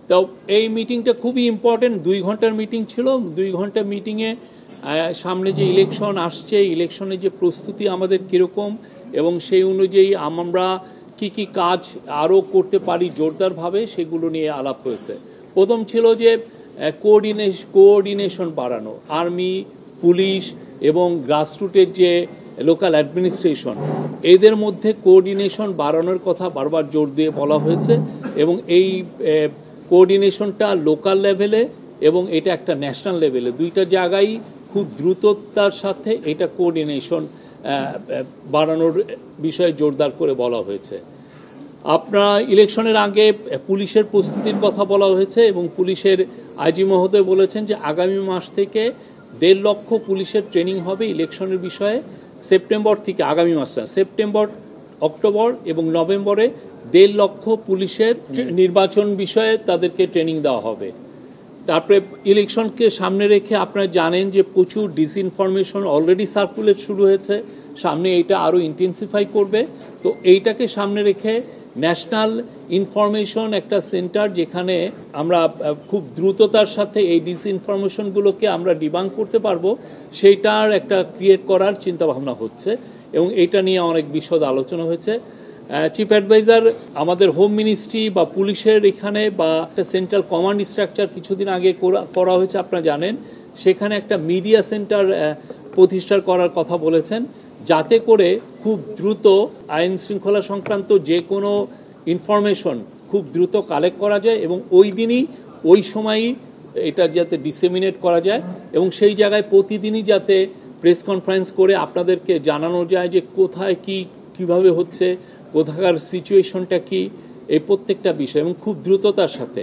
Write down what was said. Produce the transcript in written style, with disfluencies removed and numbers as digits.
তো এই মিটিংটা খুবই ইম্পর্টেন্ট, 2 ঘন্টার মিটিং ছিল। 2 ঘন্টার মিটিংয়ে সামনে যে ইলেকশন আসছে, ইলেকশনের যে প্রস্তুতি আমাদের কীরকম এবং সেই অনুযায়ী আমরা কি কি কাজ আরও করতে পারি জোরদারভাবে, সেগুলো নিয়ে আলাপ হয়েছে। প্রথম ছিল যে কোঅর্ডিনেশন বাড়ানো, আর্মি, পুলিশ এবং গ্রাসরুটের যে লোকাল অ্যাডমিনিস্ট্রেশন, এদের মধ্যে কোঅর্ডিনেশন বাড়ানোর কথা বারবার জোর দিয়ে বলা হয়েছে এবং এই কোঅর্ডিনেশনটা লোকাল লেভেলে এবং এটা একটা ন্যাশনাল লেভেলে, দুইটা জায়গায় খুব দ্রুততার সাথে এটা কোঅর্ডিনেশন বাড়ানোর বিষয়ে জোরদার করে বলা হয়েছে। আপনার ইলেকশনের আগে পুলিশের প্রস্তুতির কথা বলা হয়েছে এবং পুলিশের আইজি মহোদয় বলেছেন যে আগামী মাস থেকে 1.5 লক্ষ পুলিশের ট্রেনিং হবে ইলেকশনের বিষয়ে। সেপ্টেম্বর থেকে, আগামী মাসটা সেপ্টেম্বর, অক্টোবর এবং নভেম্বরে 1.5 লক্ষ পুলিশের নির্বাচন বিষয়ে তাদেরকে ট্রেনিং দেওয়া হবে। তারপরে ইলেকশনকে সামনে রেখে আপনারা জানেন যে প্রচুর ডিসইনফরমেশন অলরেডি সার্কুলেট শুরু হয়েছে, সামনে এইটা আরও ইন্টেন্সিফাই করবে। তো এইটাকে সামনে রেখে ন্যাশনাল ইনফরমেশন একটা সেন্টার, যেখানে আমরা খুব দ্রুততার সাথে এই ডিসইনফরমেশনগুলোকে আমরা ডিবাঙ্ক করতে পারবো, সেইটার একটা ক্রিয়েট করার চিন্তাভাবনা হচ্ছে এবং এইটা নিয়ে অনেক বিশদ আলোচনা হয়েছে। চিফ অ্যাডভাইজার আমাদের হোম মিনিস্ট্রি বা পুলিশের এখানে বা একটা সেন্ট্রাল কমান্ড স্ট্রাকচার কিছুদিন আগে করা হয়েছে, আপনারা জানেন, সেখানে একটা মিডিয়া সেন্টার প্রতিষ্ঠা করার কথা বলেছেন, যাতে করে খুব দ্রুত আইন শৃঙ্খলা সংক্রান্ত যে কোনো ইনফরমেশন খুব দ্রুত কালেক্ট করা যায় এবং ওই দিনই ওই সময়ই এটা যাতে ডিসেমিনেট করা যায় এবং সেই জায়গায় প্রতিদিনই যাতে প্রেস কনফারেন্স করে আপনাদেরকে জানানো যায় যে কোথায় কি কিভাবে হচ্ছে, কোথাকার সিচুয়েশনটা কি, এই প্রত্যেকটা বিষয় এবং খুব দ্রুততার সাথে।